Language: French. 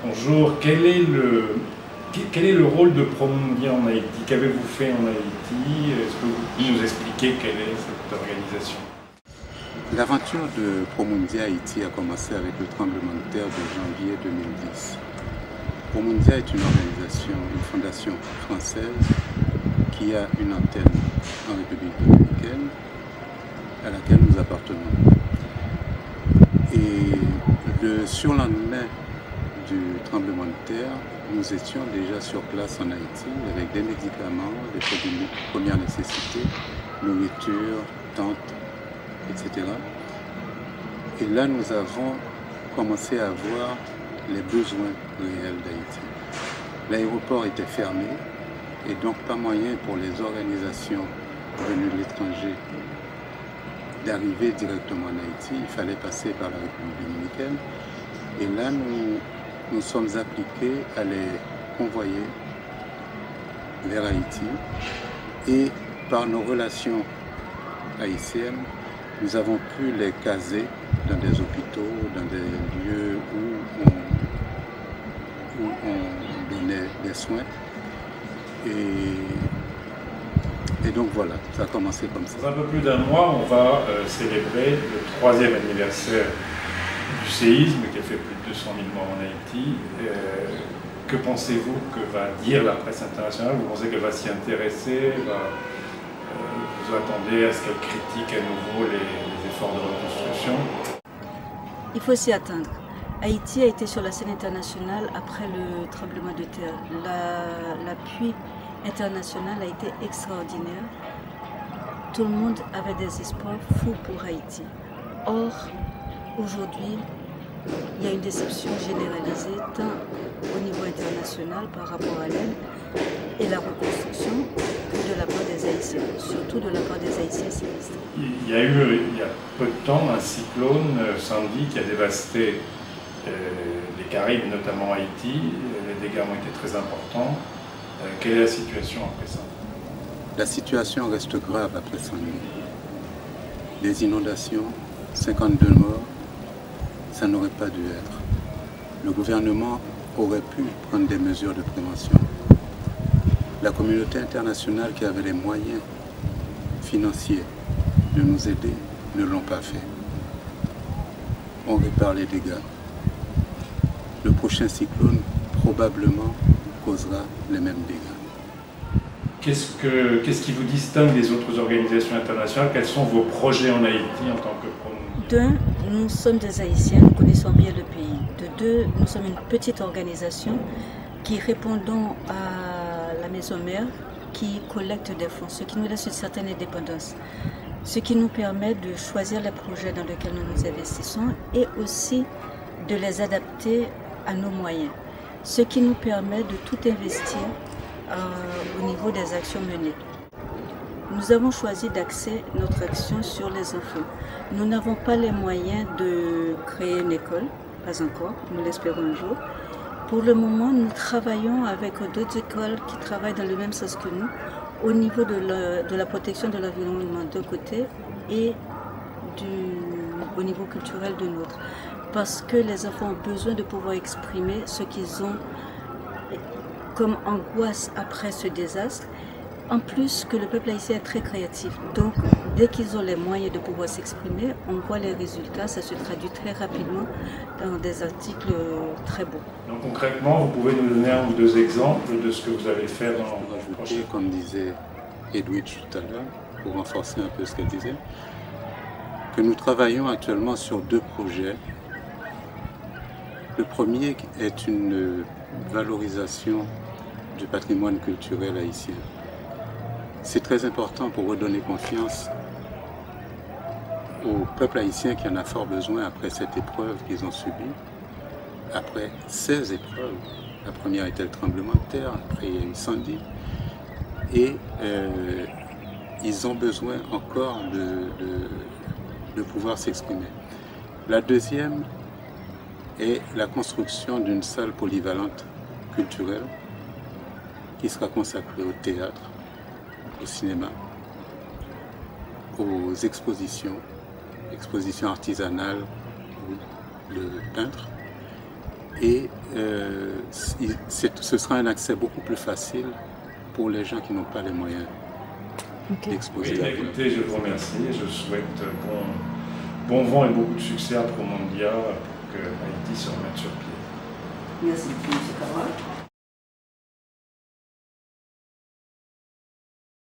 Bonjour, quel est le rôle de Promondia en Haïti? Qu'avez-vous fait en Haïti? Est-ce que vous pouvez nous expliquer quelle est cette organisation? L'aventure de Promondia Haïti a commencé avec le tremblement de terre de janvier 2010. Promondia est une organisation, une fondation française qui a une antenne en République dominicaine à laquelle nous appartenons. Et le surlendemain du tremblement de terre, nous étions déjà sur place en Haïti avec des médicaments, des produits de première nécessité, nourriture, tentes, etc. Et là, nous avons commencé à voir les besoins réels d'Haïti. L'aéroport était fermé et donc pas moyen pour les organisations venues de l'étranger d'arriver directement en Haïti. Il fallait passer par la République dominicaine. Et là, nous sommes appliqués à les convoyer vers Haïti. Et par nos relations haïtiennes, nous avons pu les caser dans des hôpitaux, dans des lieux où on donnait des soins. Et donc voilà, ça a commencé comme ça. Dans un peu plus d'un mois, on va célébrer le 3e anniversaire du séisme qui a fait plus de 200 000 morts en Haïti. Que pensez-vous que va dire la presse internationale? Vous pensez qu'elle va s'y intéresser? Vous attendez à ce qu'elle critique à nouveau les efforts de reconstruction? Il faut s'y attendre. Haïti a été sur la scène internationale après le tremblement de terre. L'appui international a été extraordinaire. Tout le monde avait des espoirs fous pour Haïti. Or, aujourd'hui, il y a une déception généralisée tant au niveau international par rapport à l'aide et la reconstruction que de la part des Haïtiens, surtout de la part des Haïtiens sinistres. Il y a eu, il y a peu de temps, un cyclone, Sandy, qui a dévasté les Caraïbes, notamment Haïti. Les dégâts ont été très importants. Quelle est la situation après ça? La situation reste grave après Sandy. Les inondations, 52 morts, ça n'aurait pas dû être. Le gouvernement aurait pu prendre des mesures de prévention. La communauté internationale qui avait les moyens financiers de nous aider ne l'ont pas fait. On répare les dégâts. Le prochain cyclone probablement causera les mêmes dégâts. Qu'est-ce qui vous distingue des autres organisations internationales? Quels sont vos projets en Haïti en tant que Promondia? D'un, nous sommes des Haïtiens, nous connaissons bien le pays. De deux, nous sommes une petite organisation qui répondons à la maison mère, qui collecte des fonds, ce qui nous laisse une certaine indépendance. Ce qui nous permet de choisir les projets dans lesquels nous nous investissons et aussi de les adapter à nos moyens. Ce qui nous permet de tout investir au niveau des actions menées. Nous avons choisi d'axer notre action sur les enfants. Nous n'avons pas les moyens de créer une école, pas encore, nous l'espérons un jour. Pour le moment, nous travaillons avec d'autres écoles qui travaillent dans le même sens que nous, au niveau de la protection de l'environnement d'un côté et au niveau culturel de l'autre. Parce que les enfants ont besoin de pouvoir exprimer ce qu'ils ont comme angoisse après ce désastre. En plus que le peuple haïtien est très créatif. Donc, dès qu'ils ont les moyens de pouvoir s'exprimer, on voit les résultats, ça se traduit très rapidement dans des articles très beaux. Donc concrètement, vous pouvez nous donner un ou deux exemples de ce que vous allez faire dans le projet? Comme disait Edwidge tout à l'heure, pour renforcer un peu ce qu'elle disait, que nous travaillons actuellement sur 2 projets. Le premier est une valorisation du patrimoine culturel haïtien. C'est très important pour redonner confiance au peuple haïtien qui en a fort besoin après cette épreuve qu'ils ont subie, après 16 épreuves. La première était le tremblement de terre, après il y a eu Sandy. Et ils ont besoin encore de pouvoir s'exprimer. La deuxième est la construction d'une salle polyvalente culturelle qui sera consacrée au théâtre, au cinéma, aux expositions artisanales de peintres, et ce sera un accès beaucoup plus facile pour les gens qui n'ont pas les moyens d'exposer la écoutez, je vous remercie et je souhaite bon vent et beaucoup de succès à Promondia pour que Haïti se remette sur pied. Merci, M. Cabral.